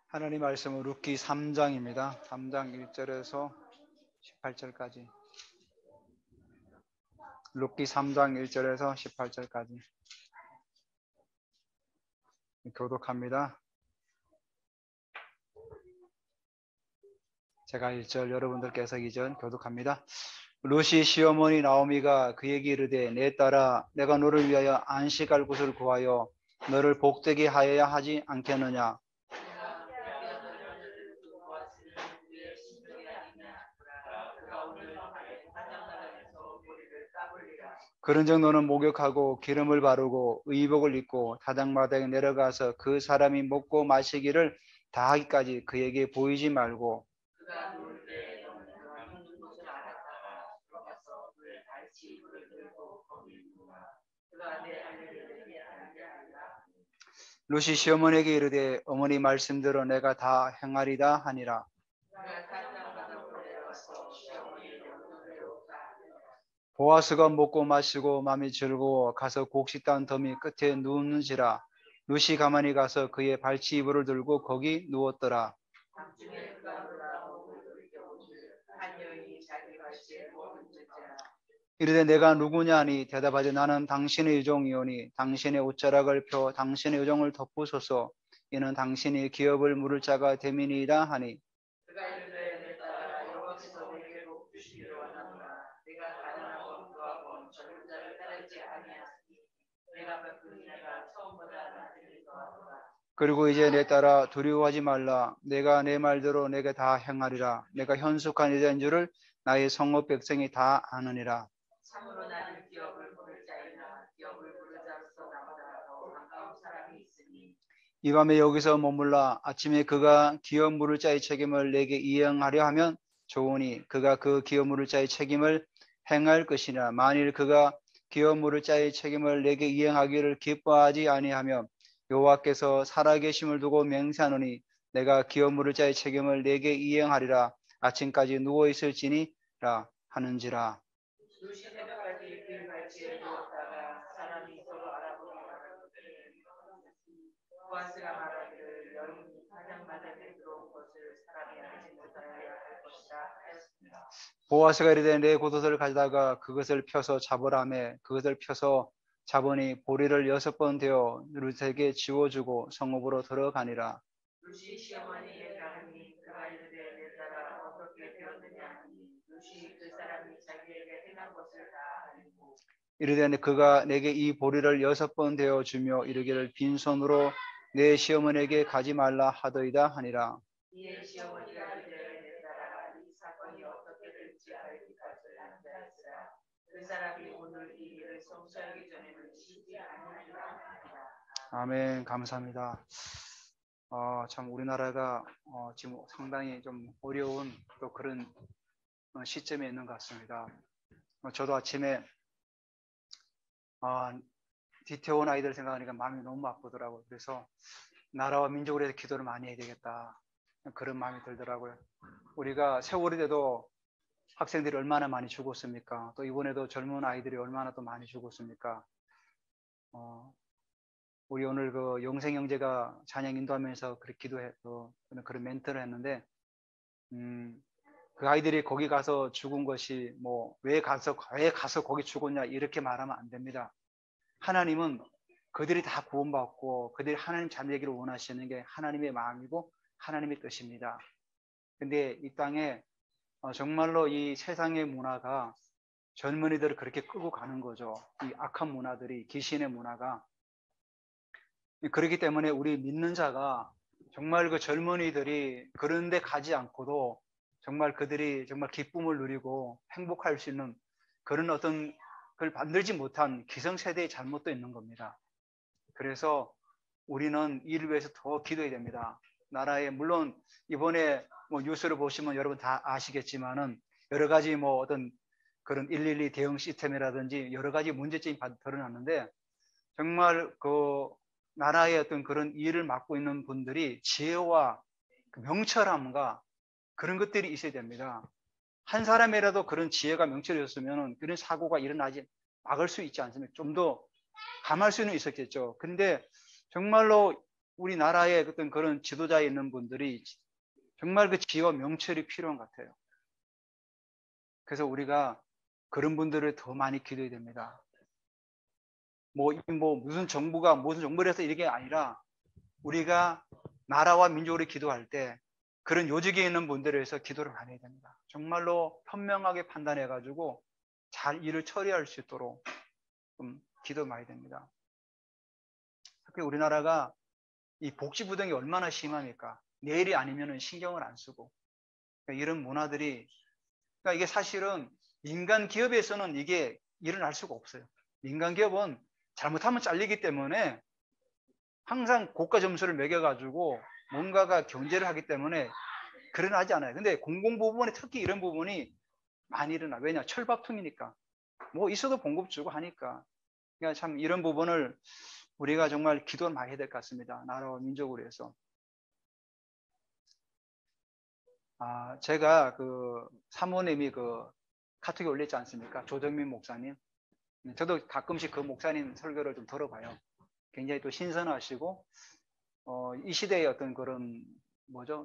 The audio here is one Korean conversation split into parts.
하나님 말씀은 룻기 3장입니다. 3장 1절에서 18절까지. 룻기 3장 1절에서 18절까지. 교독합니다. 제가 1절, 여러분들께서 2절 교독합니다. 룻이 시어머니 나오미가 그에게 이르되 내 딸아 내가 너를 위하여 안식할 곳을 구하여 너를 복되게 하여야 하지 않겠느냐. 그런즉 너는 목욕하고 기름을 바르고 의복을 입고 타작마당에 내려가서 그 사람이 먹고 마시기를 다하기까지 그에게 보이지 말고 룻이 시어머니에게 이르되 어머니 말씀대로 내가 다 행하리다 하니라. 보아스가 먹고 마시고 마음이 즐거워 가서 곡식단 더미 끝에 누우는지라. 룻이 가만히 가서 그의 발치 이불을 들고 거기 누웠더라. 이르되 내가 누구냐 하니 대답하되 나는 당신의 유종이오니 당신의 옷자락을 펴 당신의 유종을 덮으소서. 이는 당신이 기업을 물을 자가 됨이니이다 하니 그리고 이제 내 딸아 두려워하지 말라. 내가 내 말대로 내게 다 행하리라. 내가 현숙한 여자인 줄을 나의 성읍 백성이 다 아느니라. 참으로 나는 기업을 부를 자이나 기업을 부를 자로서 나보다 더 반가운 사람이 있으니 이 밤에 여기서 머물라. 아침에 그가 기업 물을 자의 책임을 내게 이행하려 하면 좋으니 그가 그 기업 물을 자의 책임을 행할 것이나 만일 그가 기업 물을 자의 책임을 내게 이행하기를 기뻐하지 아니하면 여호와께서 살아계심을 두고 맹세하노니 내가 기업 물을 자의 책임을 내게 이행하리라. 아침까지 누워 있을지니라 하는지라. 룻이 새벽까지 그 발치에 누웠다가 사람이 서로 알아보기 바라보되 보아스가 말하기를 여인이 타작마당에 들어온 것을 사람이 알지 못하여야 할 것이라 하였습니다. 보아스가 이르되 내 겉옷을 가져다가 그것을 펴서 잡으라매 그것을 펴서 잡으니 보리를 6번 되어 룻에게 지워주고 성읍으로 들어가니라. 룻이 시어머니에게 가니 그가 이르되 내 딸아 어떻게 되었느냐 하니 룻이 그 사람이 자기에게 행한 것을 다 알고 이르되 그가 내게 이 보리를 6번 되어 주며 이르기를 빈손으로 내 시어머니에게 가지 말라 하더이다 하니라. 이에 시어머니가 이르되 내 딸아 이 사건이 어떻게 될지 알기까지 앉아있으라. 그 사람이 오늘 이 일을 성취하기 전에는 쉬지 아니하리라 하니라. 아멘. 감사합니다. 참 우리나라가 지금 상당히 좀 어려운 또 그런 시점에 있는 것 같습니다. 저도 아침에 뒤태원 아이들 생각하니까 마음이 너무 아프더라고요. 그래서 나라와 민족을 위해서 기도를 많이 해야 되겠다. 그런 마음이 들더라고요. 우리가 세월이 돼도 학생들이 얼마나 많이 죽었습니까? 또 이번에도 젊은 아이들이 얼마나 또 많이 죽었습니까? 우리 오늘 그 영생 형제가 찬양 인도하면서 그렇게 기도해서 그런 멘트를 했는데, 그 아이들이 거기 가서 죽은 것이 왜 가서 거기 죽었냐 이렇게 말하면 안 됩니다. 하나님은 그들이 다 구원받고 그들이 하나님 자녀이기를 원하시는 게 하나님의 마음이고 하나님의 뜻입니다. 근데 이 땅에 정말로 이 세상의 문화가 젊은이들을 그렇게 끌고 가는 거죠. 이 악한 문화들이, 귀신의 문화가. 그렇기 때문에 우리 믿는 자가 정말 그 젊은이들이 그런 데 가지 않고도 정말 그들이 정말 기쁨을 누리고 행복할 수 있는 그런 어떤 그걸 만들지 못한 기성세대의 잘못도 있는 겁니다. 그래서 우리는 이를 위해서 더 기도해야 됩니다. 나라에 물론 이번에 뉴스를 보시면 여러분 다 아시겠지만은 여러 가지 어떤 그런 112 대응 시스템이라든지 여러 가지 문제점이 드러났는데 정말 그 나라의 어떤 그런 일을 맡고 있는 분들이 지혜와 명철함과 그런 것들이 있어야 됩니다. 한 사람이라도 그런 지혜가 명철이었으면 그런 사고가 일어나지 막을 수 있지 않습니까? 좀 더 감할 수는 있었겠죠. 근데 정말로 우리나라의 어떤 그런 지도자에 있는 분들이 정말 그 지혜와 명철이 필요한 것 같아요. 그래서 우리가 그런 분들을 더 많이 기도해야 됩니다. 무슨 정부를 해서 이게 아니라 우리가 나라와 민족을 기도할 때 그런 요직에 있는 분들에 대해서 기도를 많이 해야 됩니다. 정말로 현명하게 판단해가지고 잘 일을 처리할 수 있도록 좀 기도 많이 됩니다. 특히 우리나라가 이 복지부동이 얼마나 심합니까? 내일이 아니면 신경을 안 쓰고 그러니까 이런 문화들이 그러니까 이게 사실은 민간 기업에서는 이게 일어날 수가 없어요. 민간 기업은 잘못하면 잘리기 때문에 항상 고가 점수를 매겨가지고 뭔가가 경제를 하기 때문에 그러하지 않아요. 근데 공공부문에 특히 이런 부분이 많이 일어나. 왜냐? 철밥통이니까. 뭐 있어도 봉급 주고 하니까. 그러니까 참 이런 부분을 우리가 정말 기도를 많이 해야 될 것 같습니다. 나라와 민족을 위해서. 제가 그 사모님이 그 카톡에 올렸지 않습니까? 조정민 목사님. 저도 가끔씩 그 목사님 설교를 좀 들어봐요. 굉장히 또 신선하시고, 이 시대의 어떤 그런,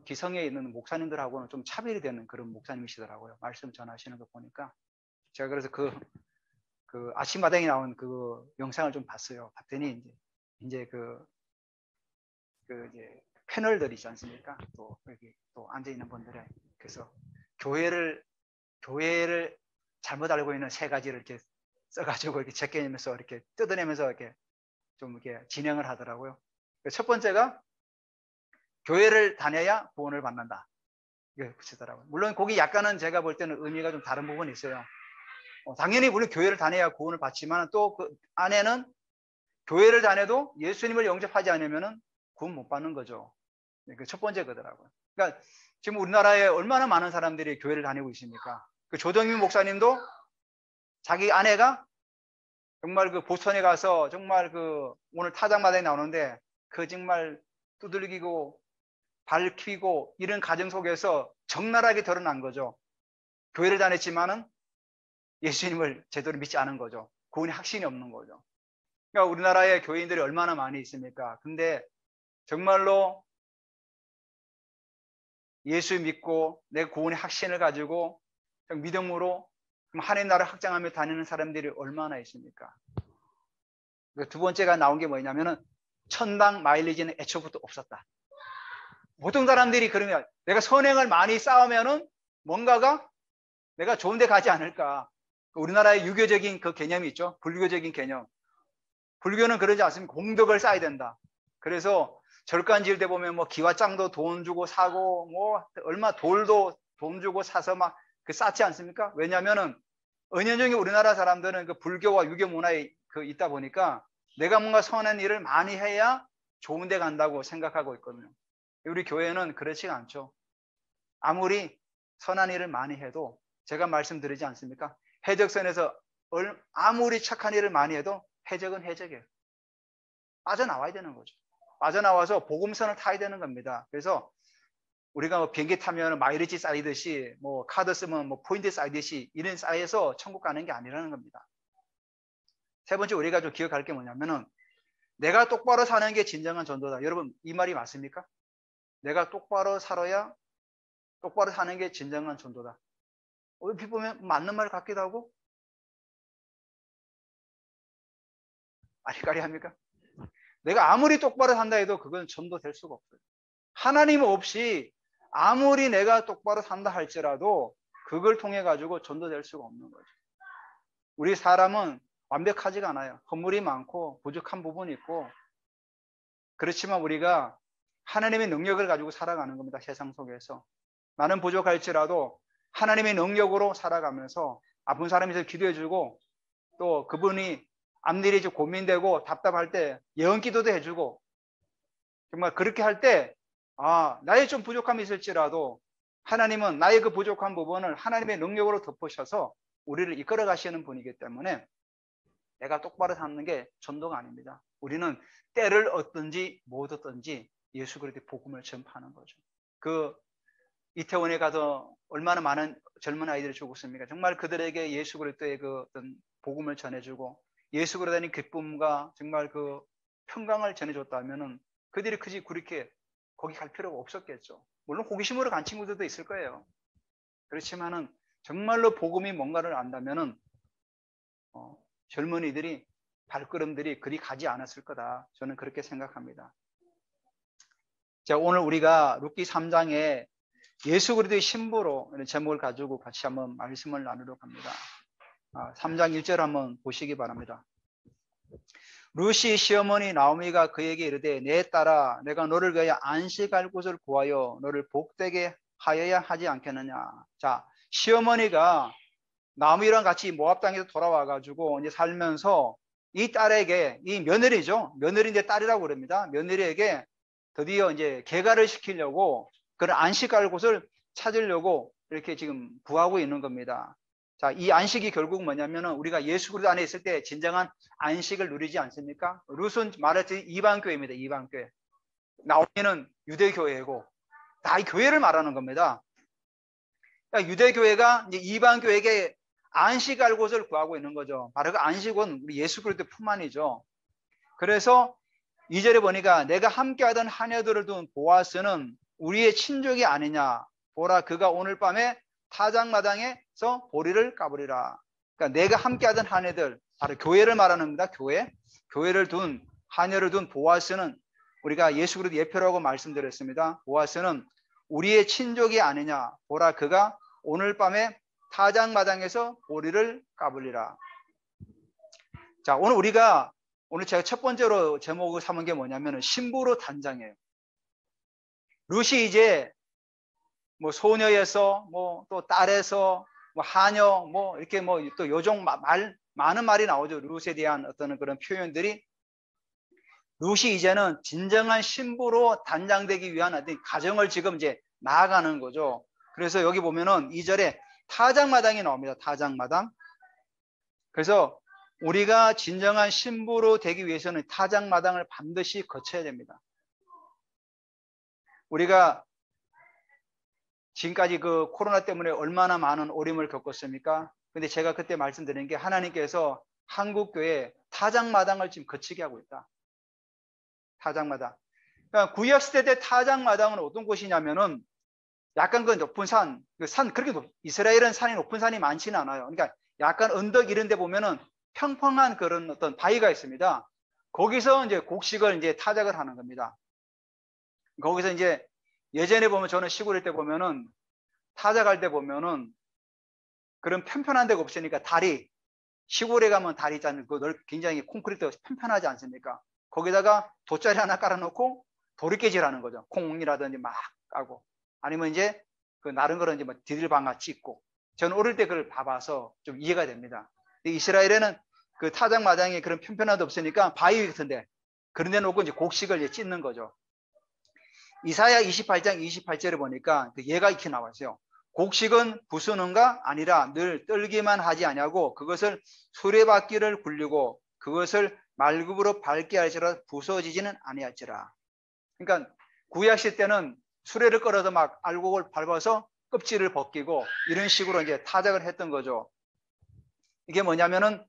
기성에 있는 목사님들하고는 좀 차별이 되는 그런 목사님이시더라고요. 말씀 전하시는 거 보니까. 제가 그래서 그 아침마당에 나온 그 영상을 좀 봤어요. 봤더니 이제 이제 패널들 있지 않습니까? 또 여기 또 앉아있는 분들의 그래서 교회를 잘못 알고 있는 세 가지를 이렇게 써가지고 이렇게 제껴내면서 이렇게 뜯어내면서 이렇게 좀 이렇게 진행을 하더라고요. 첫 번째가 교회를 다녀야 구원을 받는다. 이거 붙이더라고요. 물론 거기 약간은 제가 볼 때는 의미가 좀 다른 부분이 있어요. 당연히 우리 교회를 다녀야 구원을 받지만 또 그 안에는 교회를 다녀도 예수님을 영접하지 않으면 구원 못 받는 거죠. 그 첫 번째 거더라고요. 그러니까 지금 우리나라에 얼마나 많은 사람들이 교회를 다니고 있습니까? 그 조정민 목사님도 자기 아내가 정말 그 보스턴에 가서 정말 그 오늘 타작마당에 나오는데 그 정말 두들기고 밟히고 이런 가정 속에서 적나라하게 드러난 거죠. 교회를 다녔지만은 예수님을 제대로 믿지 않은 거죠. 구원의 확신이 없는 거죠. 그러니까 우리나라에 교인들이 얼마나 많이 있습니까? 근데 정말로 예수 믿고 내 구원의 확신을 가지고 믿음으로 하나님 나라를 확장하며 다니는 사람들이 얼마나 있습니까? 두 번째가 나온 게 뭐냐면은 천당 마일리지는 애초부터 없었다. 보통 사람들이 그러면 내가 선행을 많이 쌓으면은 뭔가가 내가 좋은 데 가지 않을까. 우리나라의 유교적인 그 개념이 있죠. 불교적인 개념. 불교는 그러지 않습니까? 공덕을 쌓아야 된다. 그래서 절간 지을 때 보면 뭐 기와장도 돈 주고 사고 뭐 얼마 돌도 돈 주고 사서 막 그 쌓지 않습니까? 왜냐하면은 은연중에 우리나라 사람들은 그 불교와 유교 문화에 그 있다 보니까 내가 뭔가 선한 일을 많이 해야 좋은 데 간다고 생각하고 있거든요. 우리 교회는 그렇지가 않죠. 아무리 선한 일을 많이 해도 제가 말씀드리지 않습니까? 해적선에서 아무리 착한 일을 많이 해도 해적은 해적이에요. 빠져나와야 되는 거죠. 빠져나와서 복음선을 타야 되는 겁니다. 그래서 우리가 뭐 비행기 타면 마일리지 쌓이듯이 뭐 카드 쓰면 뭐 포인트 쌓이듯이 이런 쌓여서 천국 가는 게 아니라는 겁니다. 세 번째 우리가 좀 기억할 게 뭐냐면은 내가 똑바로 사는 게 진정한 전도다. 여러분 이 말이 맞습니까? 내가 똑바로 살아야 똑바로 사는 게 진정한 전도다. 얼핏 보면 맞는 말 같기도 하고 아리까리합니까? 내가 아무리 똑바로 산다 해도 그건 전도될 수가 없어요. 하나님 없이 아무리 내가 똑바로 산다 할지라도 그걸 통해 가지고 전도될 수가 없는 거죠. 우리 사람은 완벽하지가 않아요. 허물이 많고 부족한 부분이 있고 그렇지만 우리가 하나님의 능력을 가지고 살아가는 겁니다. 세상 속에서. 나는 부족할지라도 하나님의 능력으로 살아가면서 아픈 사람이 있어서 기도해주고 또 그분이 앞일이 좀 고민되고 답답할 때 예언 기도도 해주고 정말 그렇게 할 때 나의 좀 부족함이 있을지라도 하나님은 나의 그 부족한 부분을 하나님의 능력으로 덮으셔서 우리를 이끌어 가시는 분이기 때문에 내가 똑바로 사는 게 전도가 아닙니다. 우리는 때를 얻든지 못 얻든지 예수 그리스도의 복음을 전파하는 거죠. 그 이태원에 가서 얼마나 많은 젊은 아이들이 죽었습니까? 정말 그들에게 예수 그리스도의 그 어떤 복음을 전해주고 예수 그리스도의 기쁨과 정말 그 평강을 전해줬다면은 그들이 그렇게 거기 갈 필요가 없었겠죠. 물론 호기심으로 간 친구들도 있을 거예요. 그렇지만은 정말로 복음이 뭔가를 안다면은 젊은이들이 발걸음들이 그리 가지 않았을 거다. 저는 그렇게 생각합니다. 자, 오늘 우리가 룻기 3장에 예수 그리스도의 신부로 이런 제목을 가지고 같이 한번 말씀을 나누려고 합니다. 3장 1절 한번 보시기 바랍니다. 룻이 시어머니 나오미가 그에게 이르되 내 딸아 내가 너를 위하여 안식할 곳을 구하여 너를 복되게 하여야 하지 않겠느냐. 자, 시어머니가 나오미랑 같이 모압 땅에서 돌아와 가지고 이제 살면서 이 딸에게, 이 며느리죠. 며느리인데 딸이라고 그럽니다. 며느리에게 드디어 이제 개가를 시키려고 그런 안식할 곳을 찾으려고 이렇게 지금 구하고 있는 겁니다. 자, 이 안식이 결국 뭐냐면은 우리가 예수 그리스도 안에 있을 때 진정한 안식을 누리지 않습니까? 룻은 말했듯이 이방교회입니다. 이방교회. 나오미는 유대교회고 다 이 교회를 말하는 겁니다. 그러니까 유대교회가 이제 이방교회에게 안식할 곳을 구하고 있는 거죠. 바로 그 안식은 우리 예수 그리스도 뿐만이죠. 그래서 2절에 보니까 내가 함께하던 하녀들을 둔 보아스는 우리의 친족이 아니냐. 보라 그가 오늘 밤에 타작마당에서 보리를 까부리라. 그러니까 내가 함께하던 하녀들, 바로 교회를 말하는 겁니다. 교회를 둔 하녀를 둔 보아스는 우리가 예수 그리스도 예표라고 말씀드렸습니다. 보아스는 우리의 친족이 아니냐. 보라 그가 오늘 밤에 타작마당에서 보리를 까불리라. 자, 오늘 제가 첫 번째로 제목을 삼은 게 뭐냐면 신부로 단장이에요. 룻이 이제 뭐 소녀에서 뭐 또 딸에서 뭐 하녀 뭐 이렇게 뭐 또 요종 많은 말이 나오죠. 룻에 대한 어떤 그런 표현들이. 룻이 이제는 진정한 신부로 단장되기 위한 어떤 가정을 지금 이제 나아가는 거죠. 그래서 여기 보면은 2절에 타작마당이 나옵니다. 타작마당. 그래서 우리가 진정한 신부로 되기 위해서는 타작마당을 반드시 거쳐야 됩니다. 우리가 지금까지 그 코로나 때문에 얼마나 많은 어려움을 겪었습니까? 근데 제가 그때 말씀드린 게 하나님께서 한국교회 타작마당을 지금 거치게 하고 있다. 타작마당. 그러니까 구약시대 때 타작마당은 어떤 곳이냐면은 약간 그 높은 산, 이스라엘은 산이 높은 산이 많지는 않아요. 그러니까 약간 언덕 이런 데 보면은 평평한 그런 어떤 바위가 있습니다. 거기서 이제 곡식을 이제 타작을 하는 겁니다. 거기서 이제 예전에 보면 저는 시골일 때 보면은 타작할 때 보면은 그런 편편한 데가 없으니까 시골에 가면 다리 있잖아요. 굉장히 콘크리트 편편하지 않습니까? 거기다가 돗자리 하나 깔아놓고 도리깨질 하는 거죠. 콩이라든지 막 까고. 아니면 이제 그 나른 거는 이제 뭐 디딜방아 찍고. 저는 어릴 때 그걸 봐봐서 좀 이해가 됩니다. 이스라엘에는 그 타작마당에 그런 편편한 데 없으니까 바위 같은데 그런 데 놓고 이제 곡식을 이제 찢는 거죠. 이사야 28장 28절에 보니까 그 예가 이렇게 나왔어요. 곡식은 부수는가 아니라 늘 떨기만 하지 아니하고 그것을 수레바퀴를 굴리고 그것을 말굽으로 밟게 할지라 부서지지는 아니할지라. 그러니까 구약시 때는 수레를 끌어서 막 알곡을 밟아서 껍질을 벗기고 이런 식으로 이제 타작을 했던 거죠. 이게 뭐냐면은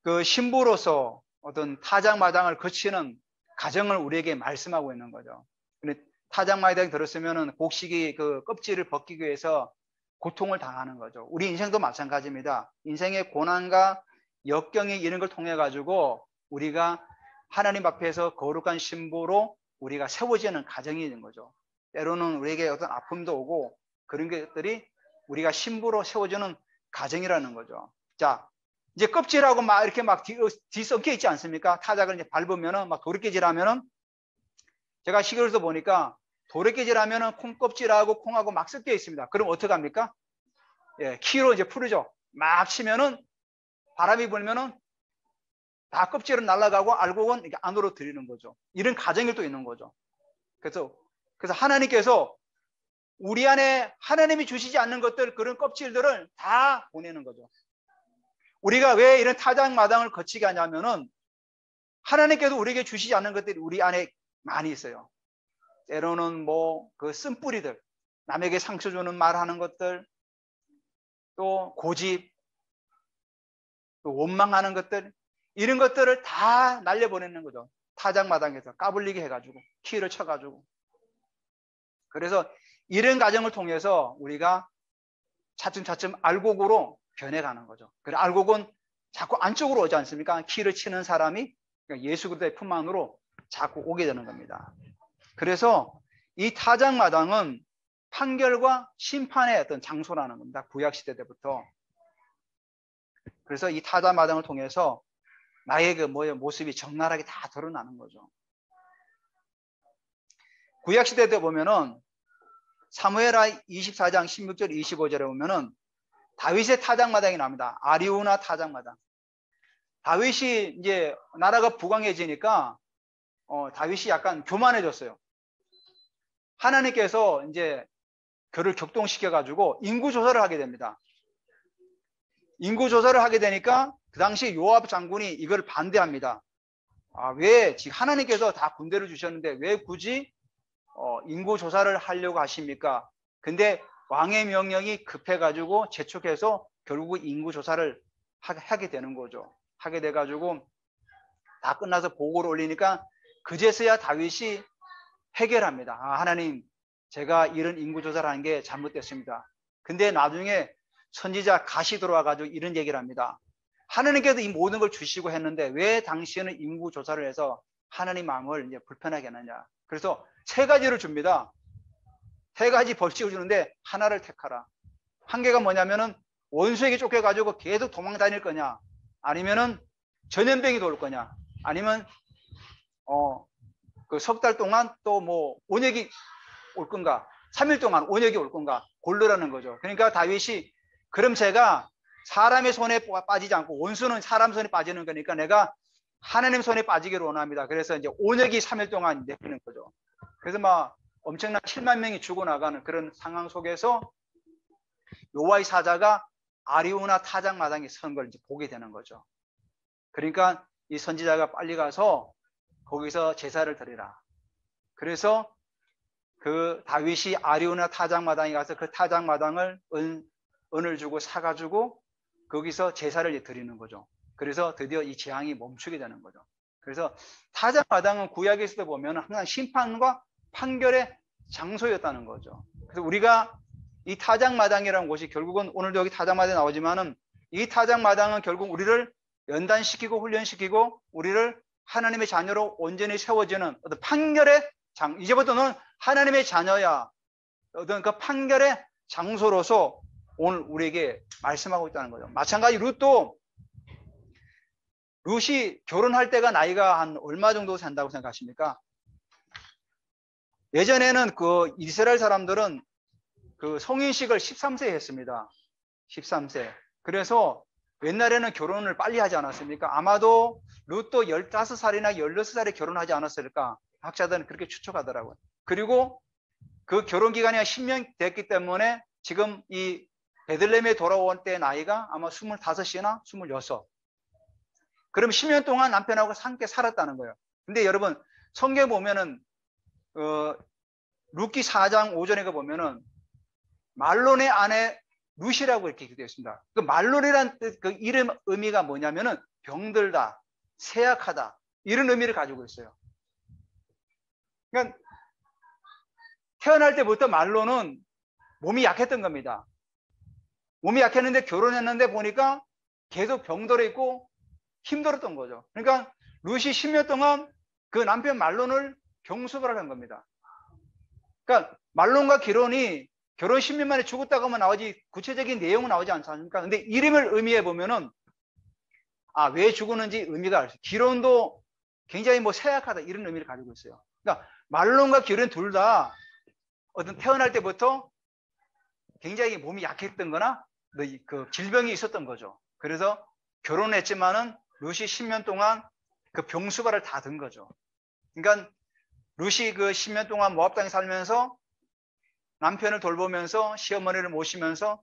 그 신부로서 어떤 타작마당을 거치는 가정을 우리에게 말씀하고 있는 거죠. 근데 타작마당에 들었으면은 곡식이 그 껍질을 벗기기 위해서 고통을 당하는 거죠. 우리 인생도 마찬가지입니다. 인생의 고난과 역경이 이런 걸 통해 가지고 우리가 하나님 앞에서 거룩한 신부로 우리가 세워지는 가정이 있는 거죠. 때로는 우리에게 어떤 아픔도 오고 그런 것들이 우리가 신부로 세워지는 가정이라는 거죠. 자, 이제 껍질하고 막 이렇게 막 뒤섞여 있지 않습니까? 타작을 이제 밟으면은 막 도리깨질하면은 제가 시골에서 보니까 도리깨질하면은 콩껍질하고 콩하고 막 섞여 있습니다. 그럼 어떻게 합니까? 예, 키로 이제 풀죠. 막 치면은 바람이 불면은 다 껍질은 날아가고 알곡은 이렇게 안으로 들이는 거죠. 이런 가정이 또 있는 거죠. 그래서 하나님께서 우리 안에 하나님이 주시지 않는 것들, 그런 껍질들을 다 보내는 거죠. 우리가 왜 이런 타작마당을 거치게 하냐면은 하나님께서 우리에게 주시지 않는 것들이 우리 안에 많이 있어요. 때로는 뭐 그 쓴뿌리들, 남에게 상처 주는 말 하는 것들, 또 고집, 또 원망하는 것들, 이런 것들을 다 날려보내는 거죠. 타작마당에서 까불리게 해가지고 키를 쳐가지고. 그래서 이런 과정을 통해서 우리가 차츰차츰 알곡으로 변해가는 거죠. 그래 알곡은 자꾸 안쪽으로 오지 않습니까? 키를 치는 사람이 예수 그리스도의 품 안으로 자꾸 오게 되는 겁니다. 그래서 이 타작마당은 판결과 심판의 어떤 장소라는 겁니다. 구약시대 때부터. 그래서 이 타작마당을 통해서 나의 그 모습이 적나라하게 다 드러나는 거죠. 구약시대 때 보면은 사무엘하 24장 16절 25절에 보면은 다윗의 타작마당이 나옵니다. 아리우나 타작마당. 다윗이 이제 나라가 부강해지니까 다윗이 약간 교만해졌어요. 하나님께서 이제 그를 격동시켜 가지고 인구 조사를 하게 됩니다. 인구 조사를 하게 되니까 그 당시 요압 장군이 이걸 반대합니다. 왜 지금 하나님께서 다 군대를 주셨는데 왜 굳이 인구 조사를 하려고 하십니까? 근데 왕의 명령이 급해가지고 재촉해서 결국 인구 조사를 하게 되는 거죠. 하게 돼가지고 다 끝나서 보고를 올리니까 그제서야 다윗이 해결합니다. 하나님, 제가 이런 인구 조사를 한 게 잘못됐습니다. 근데 나중에 선지자 갓이 들어와가지고 이런 얘기를 합니다. 하나님께서 이 모든 걸 주시고 했는데 왜 당시에는 인구 조사를 해서 하나님 마음을 이제 불편하게 하느냐. 그래서 세 가지를 줍니다. 세 가지 벌칙을 주는데 하나를 택하라. 한 개가 뭐냐면은 원수에게 쫓겨가지고 계속 도망 다닐 거냐, 아니면은 전염병이 돌 거냐, 아니면 그 석 달 동안 또 뭐 온역이 올 건가, 3일 동안 온역이 올 건가 고르라는 거죠. 그러니까 다윗이 그럼 제가 사람의 손에 빠지지 않고 원수는 사람 손에 빠지는 거니까 내가 하나님 손에 빠지기를 원합니다. 그래서 이제 온역이 3일 동안 내리는 거죠. 그래서 막 엄청난 7만 명이 죽어나가는 그런 상황 속에서 여호와의 사자가 아리우나 타작마당에 선 걸 이제 보게 되는 거죠. 그러니까 이 선지자가 빨리 가서 거기서 제사를 드리라. 그래서 그 다윗이 아리우나 타작마당에 가서 그 타작마당을 은을 주고 사가지고 거기서 제사를 드리는 거죠. 그래서 드디어 이 재앙이 멈추게 되는 거죠. 그래서 타작마당은 구약에서도 보면 항상 심판과 판결의 장소였다는 거죠. 그래서 우리가 이 타작마당이라는 곳이 결국은 오늘도 여기 타작마당에 나오지만은 이 타작마당은 결국 우리를 연단시키고 훈련시키고 우리를 하나님의 자녀로 온전히 세워지는 어떤 판결의 이제부터는 하나님의 자녀야. 어떤 그 판결의 장소로서 오늘 우리에게 말씀하고 있다는 거죠. 마찬가지 룻이 결혼할 때가 나이가 한 얼마 정도 산다고 생각하십니까? 예전에는 그 이스라엘 사람들은 그 성인식을 13세에 했습니다. 13세. 그래서 옛날에는 결혼을 빨리 하지 않았습니까? 아마도 룻도 15살이나 16살에 결혼하지 않았을까? 학자들은 그렇게 추측하더라고요. 그리고 그 결혼 기간이 한 10년 됐기 때문에 지금 이 베들레헴에 돌아온 때 나이가 아마 25이나 26. 그럼 10년 동안 남편하고 함께 살았다는 거예요. 근데 여러분 성경 보면은 룻기 4장 5절에 보면은 말론의 아내 룻이라고 이렇게 되어 있습니다. 그 말론이란 그 이름 의미가 뭐냐면은 병들다, 쇠약하다 이런 의미를 가지고 있어요. 그러니까 태어날 때부터 말론은 몸이 약했던 겁니다. 몸이 약했는데 결혼했는데 보니까 계속 병들어 있고 힘들었던 거죠. 그러니까 룻이 10년 동안 그 남편 말론을 병수를 한 겁니다. 그러니까 말론과 결혼 10년 만에 죽었다고 하면 나오지 구체적인 내용은 나오지 않지 않습니까? 근데 이름을 의미해 보면은 왜 죽었는지 의미가 알죠. 기론도 굉장히 뭐 쇠약하다 이런 의미를 가지고 있어요. 그러니까 말론과 기론 둘 다 어떤 태어날 때부터 굉장히 몸이 약했던 거나 그 질병이 있었던 거죠. 그래서 결혼했지만은 룻이 10년 동안 그 병수발을 다 든 거죠. 그러니까 룻이 그 10년 동안 모압 땅에 살면서 남편을 돌보면서 시어머니를 모시면서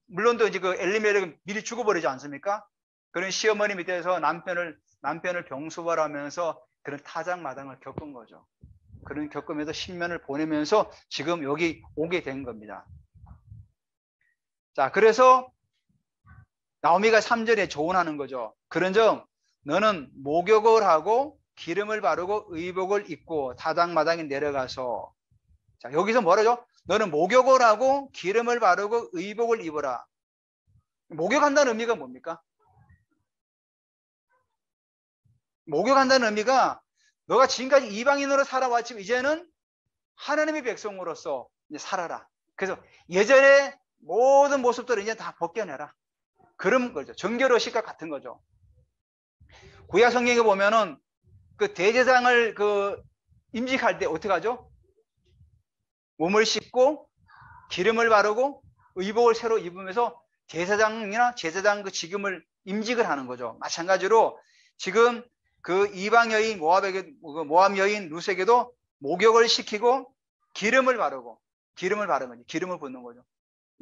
물론 또 이제 그 엘리멜렉은 미리 죽어버리지 않습니까? 그런 시어머니 밑에서 남편을 병수발하면서 그런 타작마당을 겪은 거죠. 그런 겪으면서 10년을 보내면서 지금 여기 오게 된 겁니다. 자, 그래서 나오미가 3절에 조언하는 거죠. 그런즉 너는 목욕을 하고 기름을 바르고 의복을 입고 타작마당에 내려가서, 자, 여기서 뭐라죠? 너는 목욕을 하고 기름을 바르고 의복을 입어라. 목욕한다는 의미가 뭡니까? 목욕한다는 의미가 너가 지금까지 이방인으로 살아왔지만 이제는 하나님의 백성으로서 이제 살아라. 그래서 예전에 모든 모습들을 이제 다 벗겨내라. 그런 거죠. 정결의식과 같은 거죠. 구약 성경에 보면은 그 대제사장을 임직할 때 어떻게 하죠? 몸을 씻고 기름을 바르고 의복을 새로 입으면서 대제사장이나 제사장 그 직임을 임직을 하는 거죠. 마찬가지로 지금 그 이방 여인 모압 여인 룻에게도 목욕을 시키고 기름을 바르고 기름을 붓는 거죠.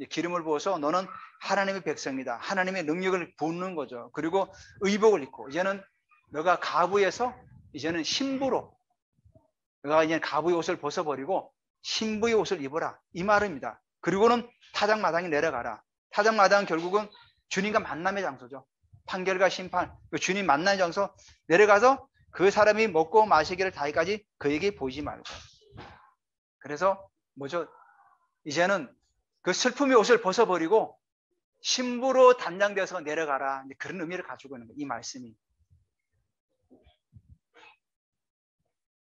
기름을 부어서 너는 하나님의 백성이다. 하나님의 능력을 붓는 거죠. 그리고 의복을 입고 이제는 너가 가부에서 이제는 신부로, 너가 이제 가부의 옷을 벗어버리고 신부의 옷을 입어라. 이 말입니다. 그리고는 타작마당에 내려가라. 타작마당은 결국은 주님과 만남의 장소죠. 판결과 심판, 주님 만남의 장소 내려가서 그 사람이 먹고 마시기를 다하기까지 그에게 보이지 말고. 그래서 뭐죠? 이제는 그 슬픔의 옷을 벗어버리고 신부로 단장되어서 내려가라. 그런 의미를 가지고 있는 거예요. 이 말씀이.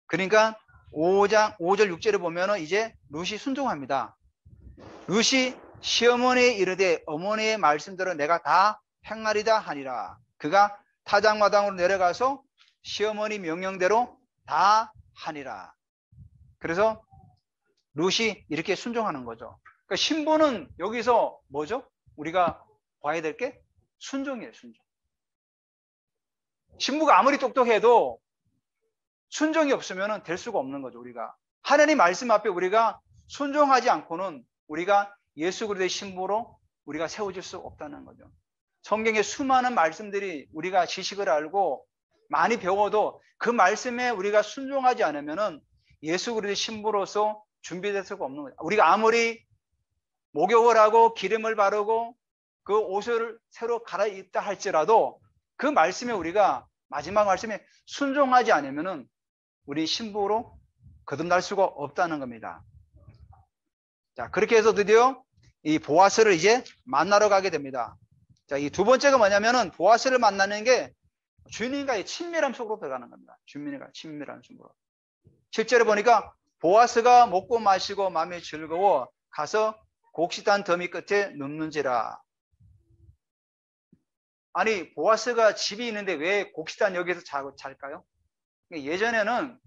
그러니까 5절 6절에 보면은 이제 룻이 순종합니다. 룻이 시어머니에 이르되 어머니의 말씀대로 내가 다 행하리다 하니라. 그가 타작마당으로 내려가서 시어머니 명령대로 다 하니라. 그래서 룻이 이렇게 순종하는 거죠. 그러니까 신부는 여기서 뭐죠? 우리가 봐야 될 게 순종이에요. 순종. 신부가 아무리 똑똑해도 순종이 없으면 될 수가 없는 거죠. 우리가 하나님 말씀 앞에 우리가 순종하지 않고는 우리가 예수 그리스도의 신부로 우리가 세워질 수 없다는 거죠. 성경의 수많은 말씀들이 우리가 지식을 알고 많이 배워도 그 말씀에 우리가 순종하지 않으면 예수 그리스도의 신부로서 준비될 수가 없는 거죠. 우리가 아무리 목욕을 하고 기름을 바르고 그 옷을 새로 갈아입다 할지라도 그 말씀에 우리가 마지막 말씀에 순종하지 않으면 우리 신부로 거듭날 수가 없다는 겁니다. 자, 그렇게 해서 드디어 이 보아스를 이제 만나러 가게 됩니다. 자, 이 두 번째가 뭐냐면은 보아스를 만나는 게 주님과의 친밀함 속으로 들어가는 겁니다. 주님과 친밀함 속으로. 실제로 보니까 보아스가 먹고 마시고 마음이 즐거워 가서 곡식단 더미 끝에 눕는지라. 아니, 보아스가 집이 있는데 왜 곡식단 여기서 잘까요? 예전에는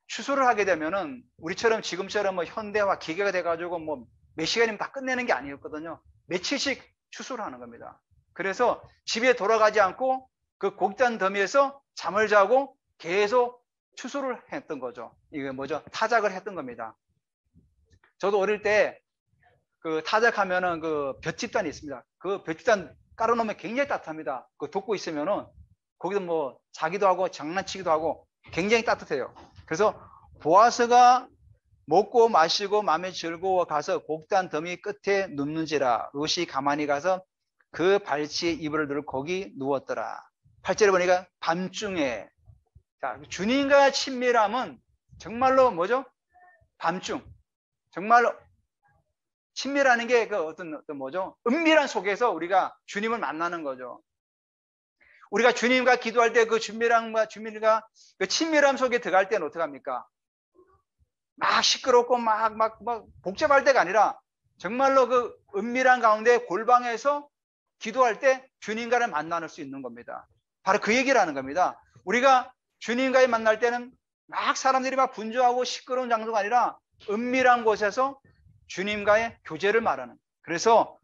추수를 하게 되면은 우리처럼 지금처럼 뭐 현대화 기계가 돼가지고 뭐 몇 시간이면 다 끝내는 게 아니었거든요. 며칠씩 추수를 하는 겁니다. 그래서 집에 돌아가지 않고 그 곡식단 더미에서 잠을 자고 계속 추수를 했던 거죠. 이게 뭐죠? 타작을 했던 겁니다. 저도 어릴 때 그 타작하면은 그 볏집단이 있습니다. 그 볏집단 깔아놓으면 굉장히 따뜻합니다. 그 돋고 있으면은 거기서 뭐 자기도 하고 장난치기도 하고 굉장히 따뜻해요. 그래서 보아스가 먹고 마시고 마음에 즐거워 가서 곡단 더미 끝에 눕는지라. 룻이 가만히 가서 그 발치에 이불을 들고 거기 누웠더라. 8절에 보니까 밤중에. 자, 주님과 친밀함은 정말로 뭐죠? 밤중. 정말로 친밀하는 게 그 어떤 뭐죠? 은밀한 속에서 우리가 주님을 만나는 거죠. 우리가 주님과 기도할 때 그 친밀함과 그 친밀함 속에 들어갈 때는 어떻게 합니까? 막 시끄럽고 막 복잡할 때가 아니라 정말로 그 은밀한 가운데 골방에서 기도할 때 주님과를 만날 수 있는 겁니다. 바로 그 얘기를 하는 겁니다. 우리가 주님과의 만날 때는 막 사람들이 막 분주하고 시끄러운 장소가 아니라 은밀한 곳에서 주님과의 교제를 말하는. 그래서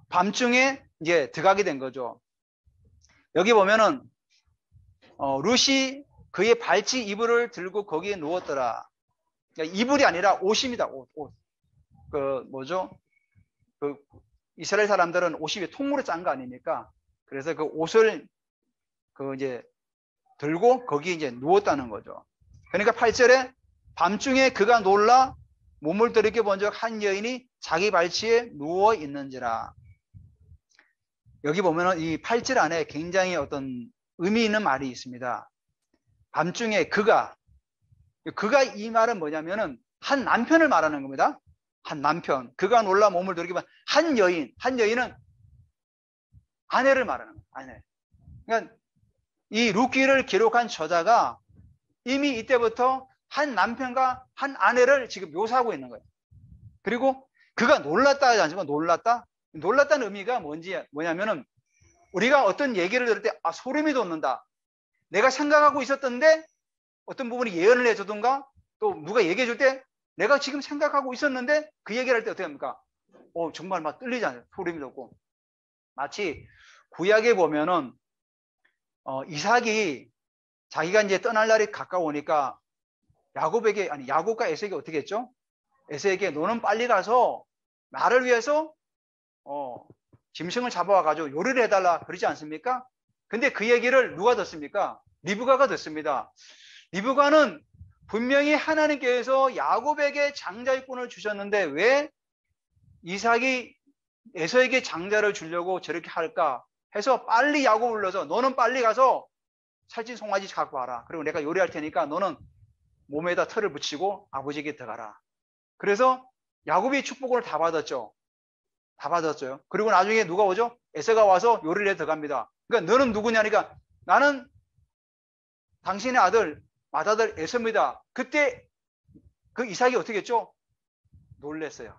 밤중에 이제 들어가게 된 거죠. 여기 보면은 룻이 그의 발치 이불을 들고 거기에 누웠더라. 그러니까 이불이 아니라 옷입니다. 옷. 그 뭐죠? 그 이스라엘 사람들은 옷이 통으로 짠 거 아닙니까? 그래서 그 옷을 그 이제 들고 거기에 이제 누웠다는 거죠. 그러니까 8절에 밤중에 그가 놀라 몸을 들이켜 본 적 한 여인이 자기 발치에 누워 있는지라. 여기 보면은 이 8절 안에 굉장히 어떤 의미 있는 말이 있습니다. 밤중에 그가 이 말은 뭐냐면은 한 남편을 말하는 겁니다. 한 남편. 그가 놀라 몸을 돌이키면 한 여인은 아내를 말하는 거예요. 아내. 그러니까 이 룻기를 기록한 저자가 이미 이때부터 한 남편과 한 아내를 지금 묘사하고 있는 거예요. 그리고 그가 놀랐다 하지 않지만 놀랐다는 의미가 뭐냐면은 우리가 어떤 얘기를 들을 때 소름이 돋는다. 내가 생각하고 있었던데 어떤 부분이 예언을 해주든가 또 누가 얘기해 줄 때 내가 지금 생각하고 있었는데 그 얘기를 할 때 어떻게 합니까? 정말 막 떨리잖아요. 소름이 돋고. 마치 구약에 보면은 이삭이 자기가 이제 떠날 날이 가까우니까 야곱과 에서에게 어떻게 했죠? 에서에게 너는 빨리 가서 나를 위해서 짐승을 잡아와 가지고 요리를 해달라 그러지 않습니까? 근데 그 얘기를 누가 듣습니까? 리브가가 듣습니다. 리브가는 분명히 하나님께서 야곱에게 장자권을 주셨는데 왜 이삭이 에서에게 장자를 주려고 저렇게 할까 해서 빨리 야곱을 불러서 너는 빨리 가서 살찐 송아지 갖고 와라. 그리고 내가 요리할 테니까 너는 몸에다 털을 붙이고 아버지에게 들어가라. 그래서 야곱이 축복을 다 받았죠. 다 받았어요. 그리고 나중에 누가 오죠? 에서가 와서 요리를 해 들어갑니다. 그러니까 너는 누구냐니까 나는 당신의 아들 맏아들 에서입니다. 그때 그 이삭이 어떻게 했죠? 놀랬어요.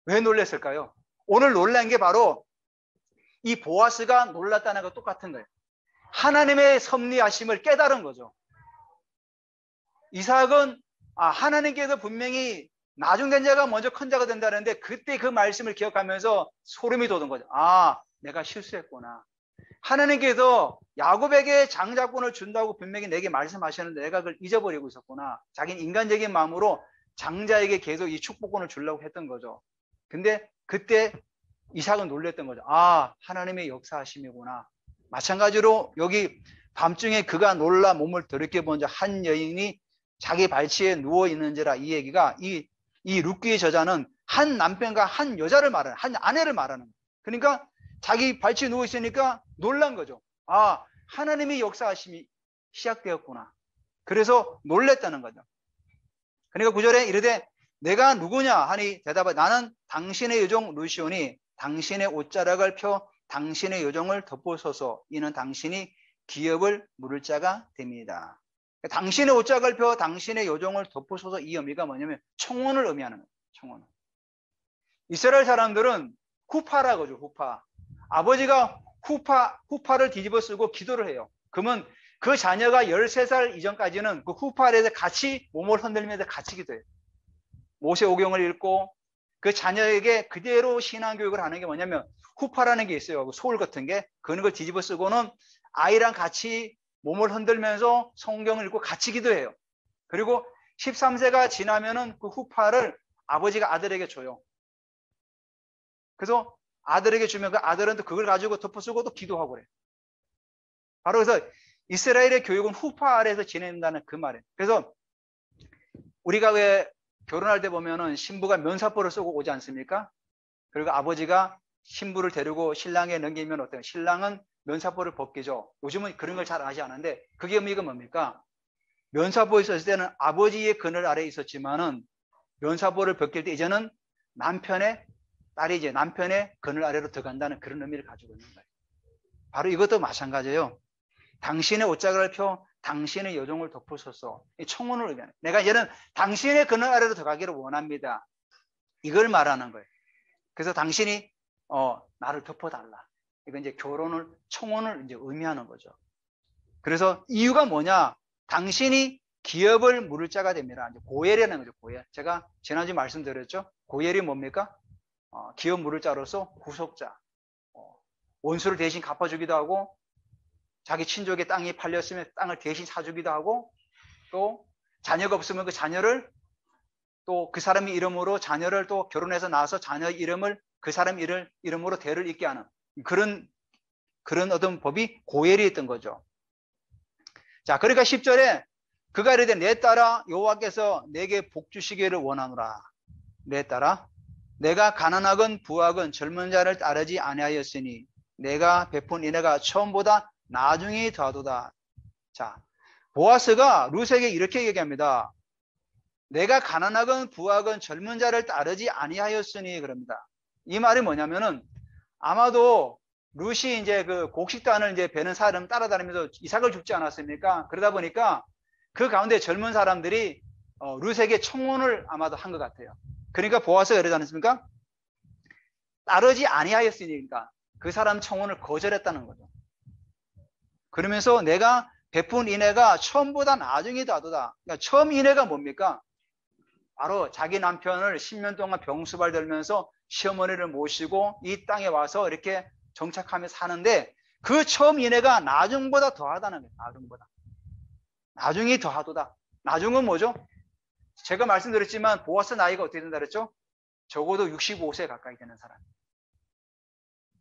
왜 놀랬을까요? 오늘 놀란 게 바로 이 보아스가 놀랐다는 거 똑같은 거예요. 하나님의 섭리하심을 깨달은 거죠. 이삭은 하나님께서 분명히 나중된 자가 먼저 큰 자가 된다는데 그때 그 말씀을 기억하면서 소름이 돋은 거죠. 내가 실수했구나. 하나님께서 야곱에게 장자권을 준다고 분명히 내게 말씀하셨는데 내가 그걸 잊어버리고 있었구나. 자기는 인간적인 마음으로 장자에게 계속 이 축복권을 주려고 했던 거죠. 근데 그때 이삭은 놀랬던 거죠. 하나님의 역사하심이구나. 마찬가지로 여기 밤중에 그가 놀라 몸을 들이켜 본 자 한 여인이 자기 발치에 누워 있는지라 이 얘기가 이 룻기의 저자는 한 남편과 한 여자를 말하는 한 아내를 말하는 거예요. 그러니까 자기 발치에 누워 있으니까 놀란 거죠. 하나님의 역사하심이 시작되었구나. 그래서 놀랬다는 거죠. 그러니까 9절에 이르되 내가 누구냐 하니 대답하되 나는 당신의 여종 루시온이 당신의 옷자락을 펴 당신의 여종을 덮으소서. 이는 당신이 기업을 물을 자가 됩니다. 당신의 옷자락을 펴 당신의 여종을 덮으소서. 이 의미가 뭐냐면 청혼을 의미하는 거예요. 청혼. 이스라엘 사람들은 후파라고 하죠. 후파. 아버지가 후파를 뒤집어 쓰고 기도를 해요. 그러면 그 자녀가 13살 이전까지는 그 후파 아래에서 같이 몸을 흔들면서 같이 기도해요. 모세오경을 읽고 그 자녀에게 그대로 신앙교육을 하는 게 뭐냐면 후파라는 게 있어요. 소울 같은 게. 그런 걸 뒤집어 쓰고는 아이랑 같이 몸을 흔들면서 성경을 읽고 같이 기도해요. 그리고 13세가 지나면은 그 후파를 아버지가 아들에게 줘요. 그래서 아들에게 주면 그 아들은 또 그걸 가지고 덮어쓰고 또 기도하고 그래요. 바로 그래서 이스라엘의 교육은 후파 아래에서 지낸다는 그 말이에요. 그래서 우리가 왜 결혼할 때 보면은 신부가 면사포를 쓰고 오지 않습니까? 그리고 아버지가 신부를 데리고 신랑에 넘기면 어때요? 신랑은 면사포를 벗기죠. 요즘은 그런 걸 잘 하지 않는데 그게 의미가 뭡니까? 면사포에 있었을 때는 아버지의 그늘 아래에 있었지만은 면사포를 벗길 때 이제는 남편의 딸이 이제 남편의 그늘 아래로 들어간다는 그런 의미를 가지고 있는 거예요. 바로 이것도 마찬가지예요. 당신의 옷자락을 펴 당신의 여종을 덮으소서. 이 청혼을 의미하는. 내가 이제는 당신의 그늘 아래로 들어가기를 원합니다. 이걸 말하는 거예요. 그래서 당신이 나를 덮어달라. 이건 이제 청혼을 이제 의미하는 거죠. 그래서 이유가 뭐냐? 당신이 기업을 물을 자가 됩니다. 고엘이라는 거죠. 고엘. 제가 지난주에 말씀드렸죠. 고엘이 뭡니까? 기업 물을 자로서 구속자. 원수를 대신 갚아주기도 하고 자기 친족의 땅이 팔렸으면 땅을 대신 사주기도 하고 또 자녀가 없으면 그 자녀를 또 그 사람의 이름으로 자녀를 또 결혼해서 낳아서 자녀의 이름을 그 사람 이름으로 대를 잇게 하는 그런 어떤 법이 고엘이 있던 거죠. 자, 그러니까 10절에 그가 이르되 내 딸아 여호와께서 내게 복 주시기를 원하노라. 내 딸아 내가 가난하건 부하건 젊은 자를 따르지 아니하였으니 내가 베푼 은혜가 처음보다 나중에 더하도다. 자, 보아스가 룻에게 이렇게 얘기합니다. 내가 가난하건 부하건 젊은 자를 따르지 아니하였으니 그럽니다. 이 말이 뭐냐면은 아마도 룻이 이제 그 곡식단을 이제 베는 사람 따라다니면서 이삭을 줍지 않았습니까? 그러다 보니까 그 가운데 젊은 사람들이 룻에게 청혼을 아마도 한 것 같아요. 그러니까 보아스가 이러지 않습니까? 따르지 아니하였으니까 그 사람 청혼을 거절했다는 거죠. 그러면서 내가 베푼 인애가 처음보다 나중에 더하도다. 그러니까 처음 인애가 뭡니까? 바로 자기 남편을 10년 동안 병수발 들면서 시어머니를 모시고 이 땅에 와서 이렇게 정착하며 사는데 그 처음 인애가 나중보다 더하다는 거예요. 나중보다. 나중이 더하도다. 나중은 뭐죠? 제가 말씀드렸지만 보아스 나이가 어떻게 된다 그랬죠? 적어도 65세 가까이 되는 사람.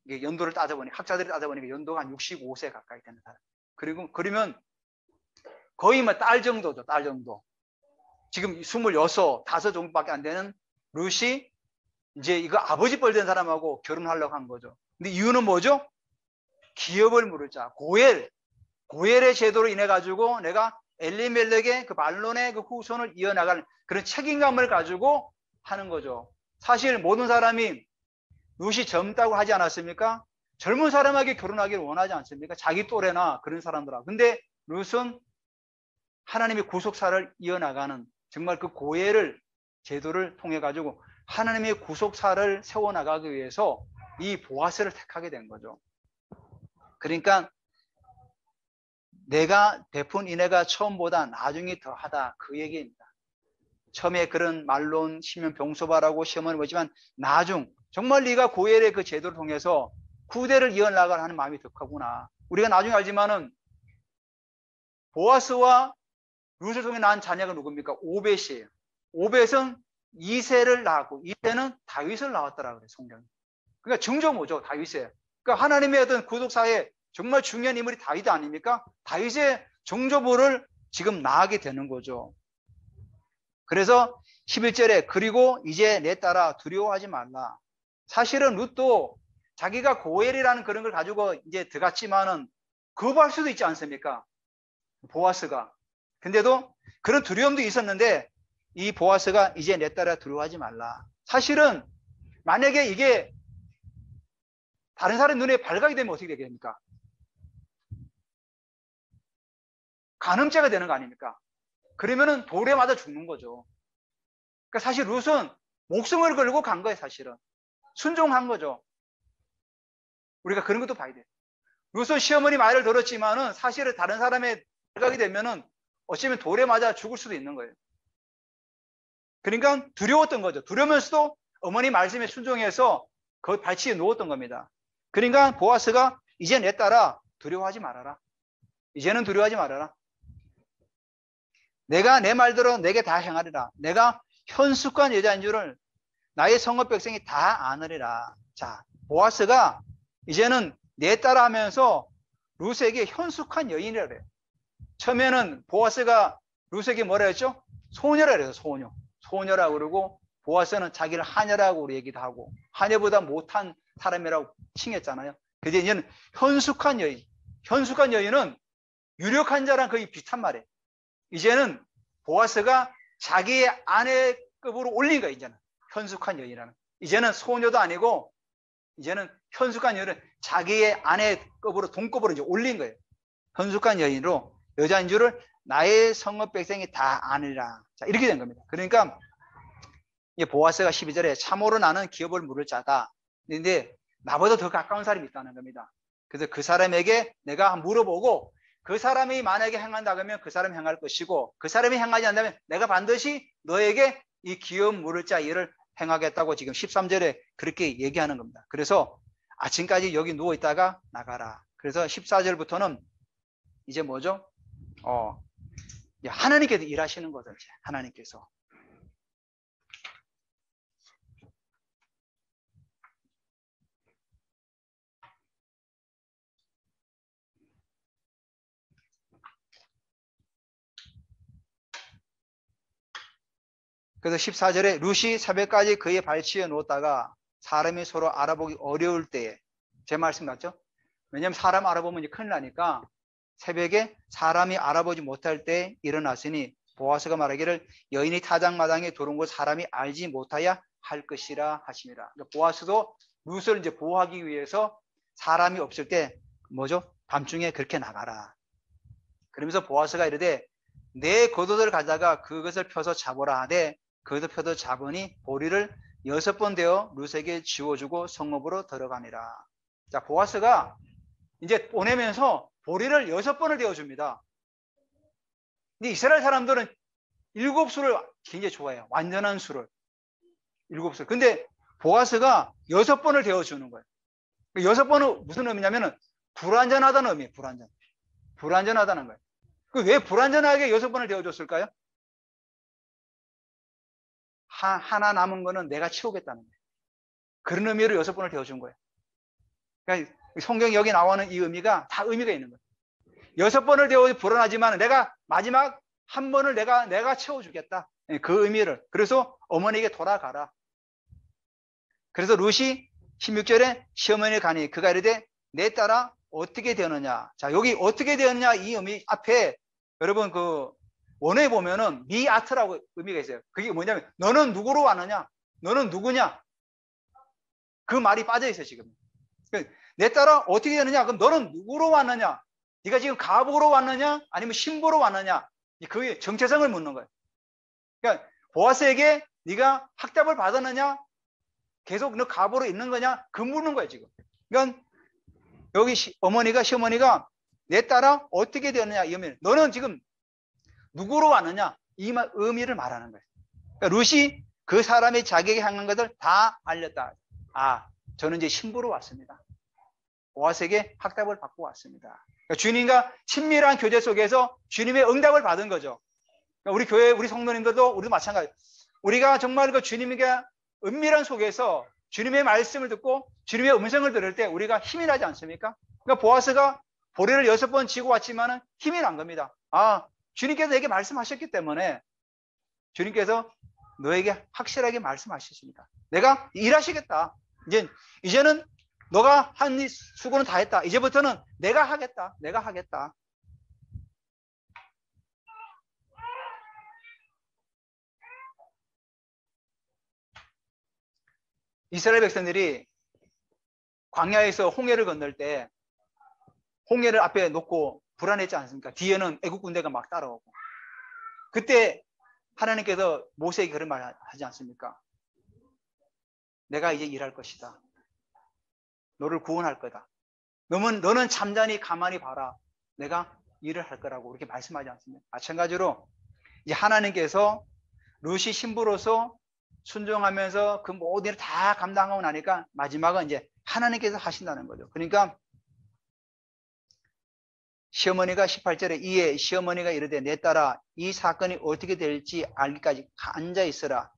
이게 연도를 따져보니 학자들이 따져보니까 연도가 한 65세 가까이 되는 사람. 그러면 거의 뭐 딸 정도죠. 딸 정도. 지금 26, 5 정도밖에 안 되는 룻이 이제 이거 아버지 뻘 된 사람하고 결혼하려고 한 거죠. 근데 이유는 뭐죠? 기업을 물을 자. 고엘의 제도로 인해 가지고 내가 엘리멜렉의 그 반론의 그 후손을 이어나갈 그런 책임감을 가지고 하는 거죠. 사실 모든 사람이 룻이 젊다고 하지 않았습니까? 젊은 사람에게 결혼하기를 원하지 않습니까? 자기 또래나 그런 사람들하고. 근데 룻은 하나님의 구속사를 이어나가는 정말 그 고엘을 제도를 통해 가지고 하나님의 구속사를 세워나가기 위해서 이 보아스를 택하게 된 거죠. 그러니까 내가 베푼 인애가 처음보다 나중에 더하다 그 얘기입니다. 처음에 그런 말론, 시면 병소바라고 시험을 보지만 나중 정말 네가 고엘의 그 제도를 통해서 구대를 이어나가려 하는 마음이 더 크구나. 우리가 나중에 알지만은 보아스와 룻을 통해 낳은 자녀가 누굽니까? 오벳이에요. 오벳은 이새를 낳았고 이새는 다윗을 낳았더라 그래요. 성경이. 그러니까 증조 뭐죠? 다윗이에요. 그러니까 하나님의 어떤 구속사에 정말 중요한 인물이 다윗 아닙니까? 다윗의 정조부를 지금 낳게 되는 거죠. 그래서 11절에 그리고 이제 내 딸아 두려워하지 말라. 사실은 룻도 자기가 고엘이라는 그런 걸 가지고 이제 들어갔지만은 거부할 수도 있지 않습니까? 보아스가. 근데도 그런 두려움도 있었는데 이 보아스가 이제 내 딸아 두려워하지 말라. 사실은 만약에 이게 다른 사람 눈에 발각이 되면 어떻게 되겠습니까? 간음죄가 되는 거 아닙니까? 그러면은 돌에 맞아 죽는 거죠. 그러니까 사실 룻은 목숨을 걸고 간 거예요, 사실은. 순종한 거죠. 우리가 그런 것도 봐야 돼요. 룻은 시어머니 말을 들었지만은 사실은 다른 사람의 발각이 되면은 어쩌면 돌에 맞아 죽을 수도 있는 거예요. 그러니까 두려웠던 거죠. 두려우면서도 어머니 말씀에 순종해서 그 발치에 누웠던 겁니다. 그러니까 보아스가 이제 내 딸아 두려워하지 말아라. 이제는 두려워하지 말아라. 내가 내 말대로 내게 다 행하리라. 내가 현숙한 여자인 줄을 나의 성읍 백성이 다 아느리라. 자, 보아스가 이제는 내 딸아 하면서 룻에게 현숙한 여인이라 그래요. 처음에는 보아스가 룻에게 뭐라 했죠? 소녀라 그래요. 소녀. 소녀라고 그러고 보아스는 자기를 하녀라고 우리 얘기도 하고 하녀보다 못한 사람이라고 칭했잖아요. 그래서 이제는 현숙한 여인. 현숙한 여인은 유력한 자랑 거의 비슷한 말이에요. 이제는 보아스가 자기의 아내급으로 올린 거예요. 이제는 현숙한 여인이라는. 이제는 소녀도 아니고 이제는 현숙한 여인은 자기의 아내급으로 동급으로 이제 올린 거예요. 현숙한 여인으로 여자인 줄을 나의 성읍 백성이 다 아니라. 자, 이렇게 된 겁니다. 그러니까 보아스가 12절에 참으로 나는 기업을 물을 자다. 그런데 나보다 더 가까운 사람이 있다는 겁니다. 그래서 그 사람에게 내가 물어보고 그 사람이 만약에 행한다 그러면 그 사람이 행할 것이고 그 사람이 행하지 않는다면 내가 반드시 너에게 이 기업 물을 자 일을 행하겠다고 지금 13절에 그렇게 얘기하는 겁니다. 그래서 아침까지 여기 누워 있다가 나가라. 그래서 14절부터는 이제 뭐죠? 하나님께서 일하시는 거죠. 이제 하나님께서. 그래서 14절에 룻이 새벽까지 그의 발치에 놓았다가 사람이 서로 알아보기 어려울 때에 제 말씀 맞죠? 왜냐하면 사람 알아보면 이제 큰일 나니까 새벽에 사람이 알아보지 못할 때 일어났으니 보아스가 말하기를 여인이 타작마당에 들어온 걸 사람이 알지 못하야 할 것이라 하심이라. 그러니까 보아스도 룻을 이제 보호하기 위해서 사람이 없을 때 뭐죠? 밤중에 그렇게 나가라. 그러면서 보아스가 이르되 내 겉옷을 가져가 그것을 펴서 잡으라 하되 그것을 펴서 잡으니 보리를 6번 되어 룻에게 지워주고 성읍으로 들어가니라. 자, 보아스가 이제 보내면서 보리를 6번을 되어줍니다. 근데 이스라엘 사람들은 7수를 굉장히 좋아해요. 완전한 수를. 7수. 근데 보아스가 6번을 되어주는 거예요. 6번은 무슨 의미냐면은 불완전하다는 의미예요. 불완전하다는 거예요. 왜 불완전하게 6번을 되어줬을까요? 하나 남은 거는 내가 채우겠다는 거예요. 그런 의미로 6번을 되어준 거예요. 그러니까 성경 여기 나오는 이 의미가 다 의미가 있는 거예요. 6번을 되어 불안하지만 내가 마지막 한 번을 내가 채워주겠다. 그 의미를. 그래서 어머니에게 돌아가라. 그래서 룻이 16절에 시어머니에 가니 그가 이르되 내 딸아 어떻게 되느냐. 자, 여기 어떻게 되느냐 이 의미 앞에 여러분 그 원어에 보면은 미아트라고 의미가 있어요. 그게 뭐냐면 너는 누구로 왔느냐? 너는 누구냐? 그 말이 빠져 있어요, 지금. 내 딸아 어떻게 되느냐? 그럼 너는 누구로 왔느냐? 네가 지금 가복으로 왔느냐? 아니면 신부로 왔느냐? 그 정체성을 묻는 거예요. 그러니까 보아스에게 네가 학답을 받았느냐? 계속 너 가복으로 있는 거냐? 그 묻는 거예요, 지금. 그러니까 여기 시어머니가 내 딸아 어떻게 되느냐? 이 의미. 너는 지금 누구로 왔느냐? 이 의미를 말하는 거예요. 그러니까 룻이 그 사람의 자기에게 향한 것을 다 알렸다. 아, 저는 이제 신부로 왔습니다. 보아스에게 학답을 받고 왔습니다. 그러니까 주님과 친밀한 교제 속에서 주님의 응답을 받은 거죠. 그러니까 우리 교회, 우리 성도님들도 우리도 마찬가지. 우리가 정말 그 주님과 은밀한 속에서 주님의 말씀을 듣고 주님의 음성을 들을 때 우리가 힘이 나지 않습니까? 그러니까 보아스가 보리를 6번 지고 왔지만은 힘이 난 겁니다. 아, 주님께서 내게 말씀하셨기 때문에 주님께서 너에게 확실하게 말씀하셨습니다. 내가 일하시겠다. 이제는 너가 한 수고는 다 했다. 이제부터는 내가 하겠다. 내가 하겠다. 이스라엘 백성들이 광야에서 홍해를 건널 때 홍해를 앞에 놓고 불안했지 않습니까? 뒤에는 애국 군대가 막 따라오고. 그때 하나님께서 모세에게 그런 말 하지 않습니까? 내가 이제 일할 것이다. 너를 구원할 거다. 너는 잠잠히 가만히 봐라. 내가 일을 할 거라고 그렇게 말씀하지 않습니까? 마찬가지로 이제 하나님께서 룻이 신부로서 순종하면서 그 모든 일을 다 감당하고 나니까 마지막은 이제 하나님께서 하신다는 거죠. 그러니까 시어머니가 18절에 이에 시어머니가 이르되 내 딸아 이 사건이 어떻게 될지 알기까지 앉아 있으라.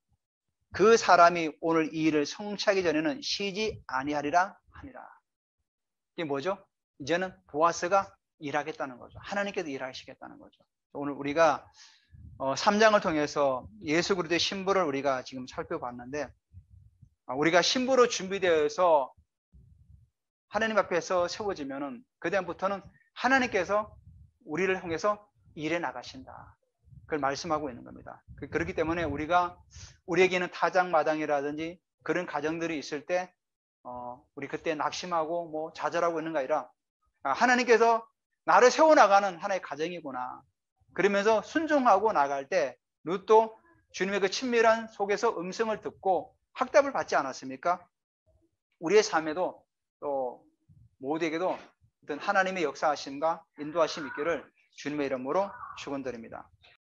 그 사람이 오늘 이 일을 성취하기 전에는 쉬지 아니하리라 하니라. 이게 뭐죠? 이제는 보아스가 일하겠다는 거죠. 하나님께서 일하시겠다는 거죠. 오늘 우리가 3장을 통해서 예수 그리스도의 신부를 우리가 지금 살펴봤는데 우리가 신부로 준비되어서 하나님 앞에서 세워지면은 그다음부터는 하나님께서 우리를 통해서 일해 나가신다. 그걸 말씀하고 있는 겁니다. 그렇기 때문에 우리에게는 타작마당이라든지 그런 가정들이 있을 때 우리 그때 낙심하고 뭐 좌절하고 있는 게 아니라 하나님께서 나를 세워나가는 하나의 가정이구나. 그러면서 순종하고 나갈 때 룻도 주님의 그 친밀한 속에서 음성을 듣고 학답을 받지 않았습니까? 우리의 삶에도 또 모두에게도 어떤 하나님의 역사하심과 인도하심 있기를 주님의 이름으로 축원드립니다.